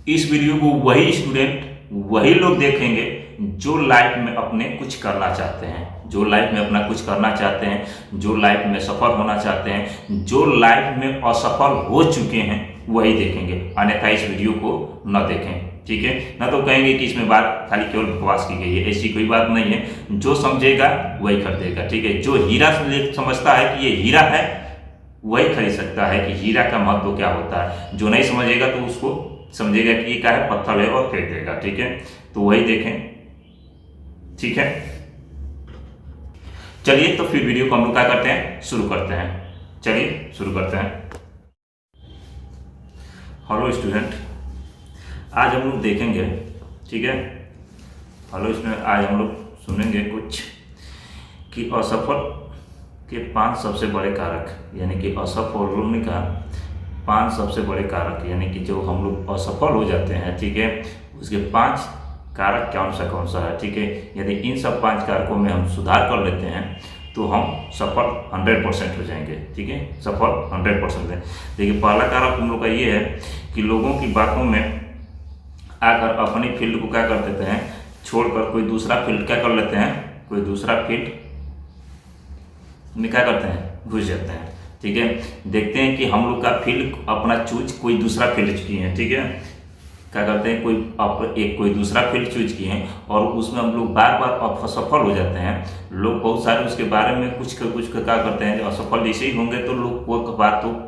इस वीडियो को वही स्टूडेंट, वही लोग देखेंगे जो लाइफ में अपने कुछ करना चाहते हैं, जो लाइफ में अपना कुछ करना चाहते हैं, जो लाइफ में सफल होना चाहते हैं, जो लाइफ में असफल हो चुके हैं वही देखेंगे, अन्यथा इस वीडियो को न देखें। ठीक है ना, तो कहेंगे कि इसमें बात खाली केवल बकवास की गई है, ऐसी कोई बात नहीं है। जो समझेगा वही खरीदेगा। ठीक है, जो हीरा समझता है कि ये हीरा है वही खरीद सकता है कि हीरा का महत्व क्या होता है। जो नहीं समझेगा तो उसको समझेगा कि ये क्या है, पत्थर है, और फेंक देगा। ठीक है, तो वही देखें। ठीक है, चलिए तो फिर वीडियो को हम लोग क्या करते हैं, शुरू करते हैं। चलिए शुरू करते हैं। हेलो स्टूडेंट, आज हम लोग देखेंगे, ठीक है, हेलो स्टूडेंट, आज हम लोग सुनेंगे कुछ कि असफल के 5 सबसे बड़े कारक, यानी कि असफल होने का 5 सबसे बड़े कारक, यानी कि जो हम लोग असफल हो जाते हैं, ठीक है, उसके 5 कारक कौन सा है। ठीक है, यदि इन सब 5 कारकों में हम सुधार कर लेते हैं तो हम सफल 100% हो जाएंगे। ठीक है, सफल 100% है। देखिए, पहला कारक हम लोग का ये है कि लोगों की बातों में आकर अपनी फील्ड को क्या कर देते हैं, छोड़कर कोई दूसरा फील्ड क्या कर लेते हैं, कोई दूसरा फील्ड में क्या करते हैं, घुस जाते हैं। ठीक है, देखते हैं कि हम लोग का फील्ड अपना चूज कोई दूसरा फील्ड किए हैं। ठीक है, क्या करते हैं, कोई दूसरा फील्ड चूज किए हैं और उसमें हम लोग बार बार असफल हो जाते हैं। लोग बहुत सारे उसके बारे में कुछ क्या करते हैं, असफल जैसे ही होंगे तो लोग वो बात तो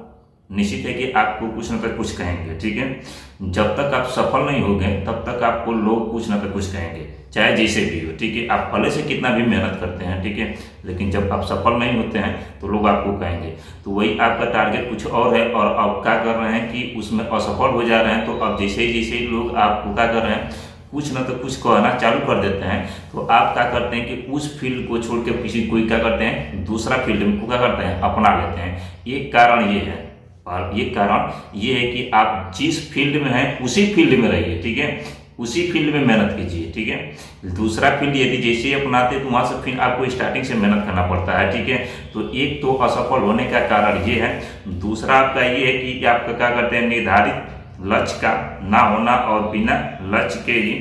निश्चित है कि आपको कुछ न कुछ कहेंगे। ठीक है, जब तक आप सफल नहीं होंगे तब तक आपको लोग कुछ न कुछ कहेंगे, चाहे जैसे भी हो। ठीक है, आप भले से कितना भी मेहनत करते हैं, ठीक है, लेकिन जब आप सफल नहीं होते हैं तो लोग आपको कहेंगे। तो वही आपका टारगेट कुछ और है और आप क्या कर रहे हैं कि उसमें असफल हो जा रहे हैं। तो अब जैसे ही लोग आपको क्या कर रहे हैं, कुछ न तो कुछ कहना चालू कर देते हैं, तो आप क्या करते हैं कि उस फील्ड को छोड़ के किसी कोई क्या करते हैं, दूसरा फील्ड को क्या करते हैं, अपना लेते हैं। ये कारण ये है, और ये कारण ये है कि आप जिस फील्ड में हैं उसी फील्ड में रहिए। ठीक है, उसी फील्ड में मेहनत कीजिए। ठीक है, दूसरा फील्ड यदि जैसे ही अपनाते तो वहां से फिर आपको स्टार्टिंग से मेहनत करना पड़ता है। ठीक है, तो एक तो असफल होने का कारण ये है। दूसरा आपका ये है कि आप क्या करते हैं, निर्धारित लक्ष्य का ना होना और बिना लक्ष्य के ही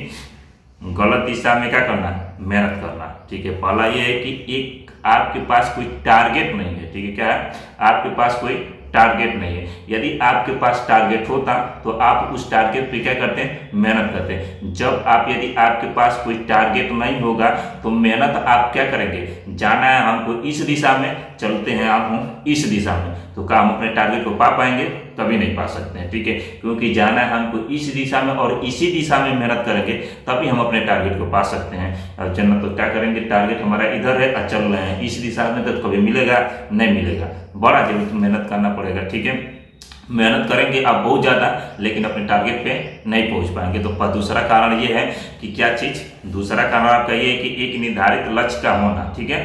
गलत दिशा में क्या करना, मेहनत करना। ठीक है, पहला ये है कि एक आपके पास कोई टारगेट नहीं है। ठीक है, क्या है, आपके पास कोई टारगेट नहीं है। यदि आपके पास टारगेट होता तो आप उस टारगेट पे क्या करते हैं, मेहनत करते हैं। जब यदि आपके पास कोई टारगेट नहीं होगा तो मेहनत आप क्या करेंगे, जाना है हमको इस दिशा में, चलते हैं आप हम इस दिशा में, तो क्या हम अपने टारगेट को पा पाएंगे, कभी नहीं पा सकते हैं। ठीक है, क्योंकि जाना है हमको इस दिशा में और इसी दिशा में मेहनत करेंगे तभी हम अपने टारगेट को पा सकते हैं। और चलना तो क्या करेंगे, टारगेट हमारा इधर है और चल रहे हैं इस दिशा में, तो कभी मिलेगा नहीं मिलेगा, बड़ा जरूर मेहनत करना पड़ेगा। ठीक है, मेहनत करेंगे आप बहुत ज़्यादा लेकिन अपने टारगेट पे नहीं पहुंच पाएंगे। तो दूसरा कारण ये है कि क्या चीज़, दूसरा कारण आपका ये है कि एक निर्धारित लक्ष्य का होना। ठीक है,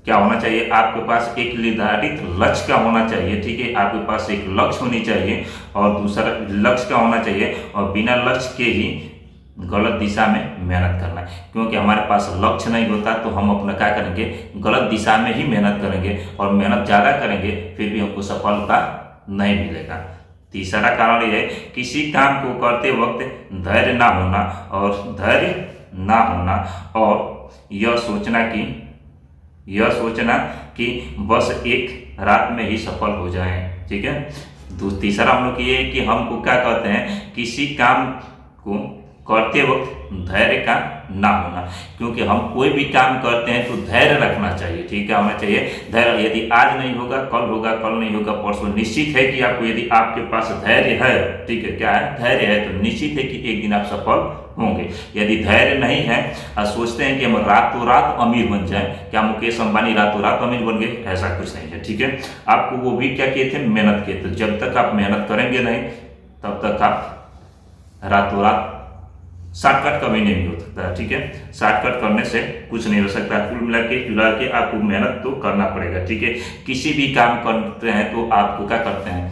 क्या होना चाहिए, आपके पास एक निर्धारित लक्ष्य का होना चाहिए। ठीक है, आपके पास एक लक्ष्य होनी चाहिए और दूसरा लक्ष्य का होना चाहिए और बिना लक्ष्य के ही गलत दिशा में मेहनत करना है। क्योंकि हमारे पास लक्ष्य नहीं होता तो हम अपना क्या करेंगे, गलत दिशा में ही मेहनत करेंगे और मेहनत ज़्यादा करेंगे फिर भी हमको सफलता नहीं मिलेगा। तीसरा कारण यह है, किसी काम को करते वक्त धैर्य ना होना और यह सोचना कि बस एक रात में ही सफल हो जाएं। ठीक है, तीसरा हम लोग ये है कि हमको क्या कहते हैं, किसी काम को करते वक्त धैर्य का ना होना। क्योंकि हम कोई भी काम करते हैं तो धैर्य रखना चाहिए। ठीक है, होना चाहिए धैर्य। यदि आज नहीं होगा कल होगा, कल नहीं होगा परसों। निश्चित है कि आपको, यदि आपके पास धैर्य है, ठीक है, क्या है, धैर्य है, तो निश्चित है कि एक दिन आप सफल होंगे। यदि धैर्य नहीं है और सोचते हैं कि हम रातों रात अमीर बन जाएं, क्या मुकेश अंबानी रातों रात अमीर बन गए, ऐसा कुछ नहीं है। ठीक है, आपको वो भी क्या किए थे, मेहनत किए थे। जब तक आप मेहनत करेंगे नहीं तब तक आप रातों रात शॉर्टकट कभी नहीं हो सकता। ठीक है, शॉर्टकट करने से कुछ नहीं हो सकता। कुल मिला के आपको मेहनत तो करना पड़ेगा। ठीक है, किसी भी काम करते हैं तो आपको क्या करते हैं,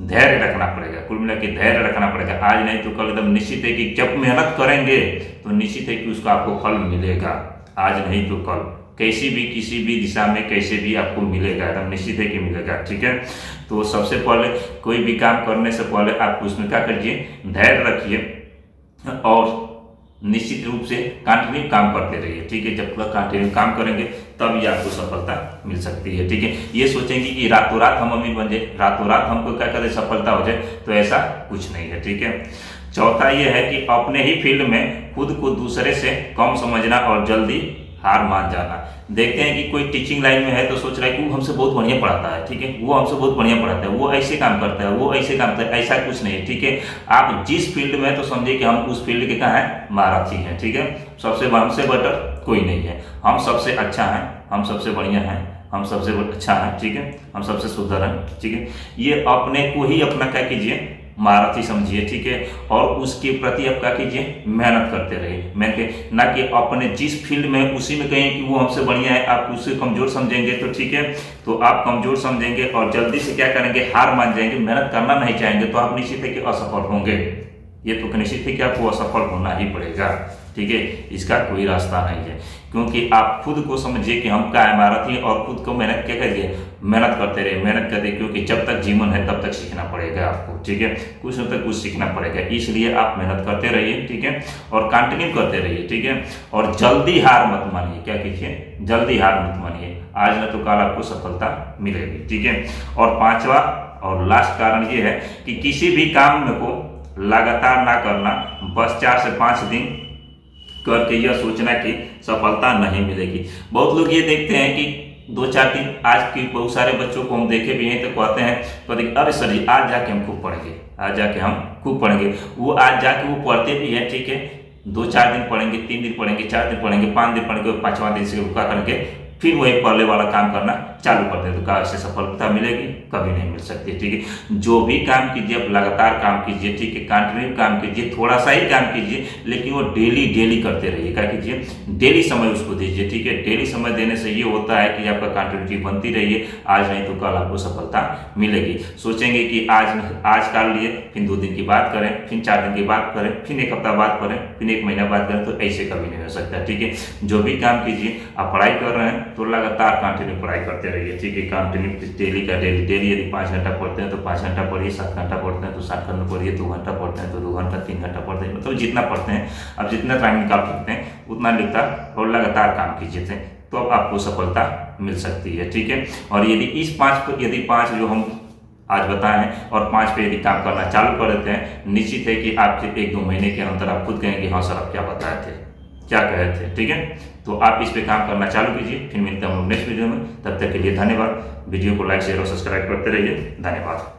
धैर्य रखना पड़ेगा। कुल मिला के धैर्य रखना पड़ेगा। आज नहीं तो कल एकदम निश्चित है कि जब मेहनत करेंगे तो निश्चित है कि उसका आपको फल मिलेगा। आज नहीं तो कल, कैसी भी किसी भी दिशा में कैसे भी आपको मिलेगा, एकदम निश्चित है कि मिलेगा। ठीक है, तो सबसे पहले कोई भी काम करने से पहले आप उसमें क्या करिए, धैर्य रखिए और निश्चित रूप से कंटिन्यू काम करते रहिए। ठीक है, जब तक कंटिन्यू काम करेंगे तब ही आपको सफलता मिल सकती है। ठीक है, ये सोचेंगे कि रातों रात हम अमीर बन जाए, रातों रात हमको क्या करें सफलता हो जाए, तो ऐसा कुछ नहीं है। ठीक है, चौथा ये है कि अपने ही फील्ड में खुद को दूसरे से कम समझना और जल्दी हार मान जाना। देखते हैं कि कोई टीचिंग लाइन में है तो सोच रहा है कि वो हमसे बहुत बढ़िया पढ़ाता है। ठीक है, वो हमसे बहुत बढ़िया पढ़ाता है, वो ऐसे काम करता है, वो ऐसे काम करता है, ऐसा कुछ नहीं है। ठीक है, आप जिस फील्ड में है तो समझिए कि हम उस फील्ड के कहाँ हैं, महारथी हैं। ठीक है, हमसे बेटर कोई नहीं है, हम सबसे अच्छा हैं, हम सबसे बढ़िया हैं, हम सबसे अच्छा है। ठीक है, हम सबसे सुंदर हैं। ठीक है, ये अपने को ही अपना क्या कीजिए, महारथी समझिए। ठीक है, और उसके प्रति आप क्या कीजिए, मेहनत करते रहिए। ना कि अपने जिस फील्ड में उसी में कहें कि वो हमसे बढ़िया है, आप उससे कमजोर समझेंगे तो ठीक है, तो आप कमजोर समझेंगे और जल्दी से क्या करेंगे, हार मान जाएंगे, मेहनत करना नहीं चाहेंगे, तो आप निश्चित है कि असफल होंगे। ये तो निश्चित है कि आपको असफल होना ही पड़ेगा। ठीक है, इसका कोई रास्ता नहीं है, क्योंकि आप खुद को समझिए कि हम क्या महारथी हैं और खुद को मेहनत क्या करिए, मेहनत करते रहिए, मेहनत करते, क्योंकि जब तक जीवन है तब तक सीखना पड़ेगा आपको। ठीक है, कुछ न तक कुछ सीखना पड़ेगा, इसलिए आप मेहनत करते रहिए। ठीक है, और कंटिन्यू करते रहिए। ठीक है, और जल्दी हार मत मानिए, क्या कीजिए, जल्दी हार मत मानिए, आज न तो कल आपको सफलता मिलेगी। ठीक है, और पांचवा और लास्ट कारण ये है कि किसी भी काम को लगातार ना करना, बस 4 से 5 दिन करके यह सोचना कि सफलता नहीं मिलेगी। बहुत लोग ये देखते हैं कि 2-4 दिन, आज की बहुत सारे बच्चों को हम देखे भी हैं तो कहते हैं अरे सर जी आज जाके हम खूब पढ़ेंगे, आज जाके हम खूब पढ़ेंगे। वो आज जाके वो पढ़ते भी है। ठीक है, 2-4 दिन पढ़ेंगे, 3 दिन पढ़ेंगे, 4 दिन पढ़ेंगे, 5 दिन पढ़ेंगे, 5वां दिन से रुका करके फिर वही पहले वाला काम करना चालू कर दे, तो क्या इससे सफलता मिलेगी, कभी नहीं मिल सकती। ठीक है, जो भी काम कीजिए आप लगातार काम कीजिए। ठीक है, कंटिन्यू काम कीजिए, थोड़ा सा ही काम कीजिए, लेकिन वो डेली करते रहिए। क्या कीजिए, डेली समय उसको दीजिए। ठीक है, डेली समय देने से ये होता है कि आपका कंटिन्यूटी बनती रहिए, आज नहीं तो कल आपको सफलता मिलेगी। सोचेंगे कि आज कर लिए, फिर 2 दिन की बात करें, फिर 4 दिन की बात करें, फिर 1 हफ्ता बात करें, फिर 1 महीना बात करें, तो ऐसे कभी नहीं हो सकता। ठीक है, जो भी काम कीजिए, आप पढ़ाई कर रहे हैं तो लगातार कंटिन्यू पढ़ाई करते रहिए। ठीक है, कंटिन्यू डेली यदि 5 घंटा पढ़ते हैं तो 5 घंटा पढ़िए, 7 घंटा पढ़ते हैं तो 7 घंटा पढ़िए, 2 घंटा पढ़ते हैं तो 2 घंटा, 3 घंटा पढ़ते हैं, मतलब जितना पढ़ते हैं आप जितना टाइम निकाल सकते हैं उतना लिखता और लगातार काम कीजिए थे, तो अब आपको सफलता मिल सकती है। ठीक है, और यदि 5 जो हम आज बताए हैं और 5 पे यदि काम करना चालू कर देते हैं, निश्चित है कि आपके 1-2 महीने के अंदर आप खुद कहेंगे हाँ सर आप क्या बताए थे, क्या कहे थे। ठीक है, तो आप इस पे काम करना चालू कीजिए। फिर मिलते हैं हम लोग नेक्स्ट वीडियो में, तब तक के लिए धन्यवाद। वीडियो को लाइक शेयर और सब्सक्राइब करते रहिए। धन्यवाद।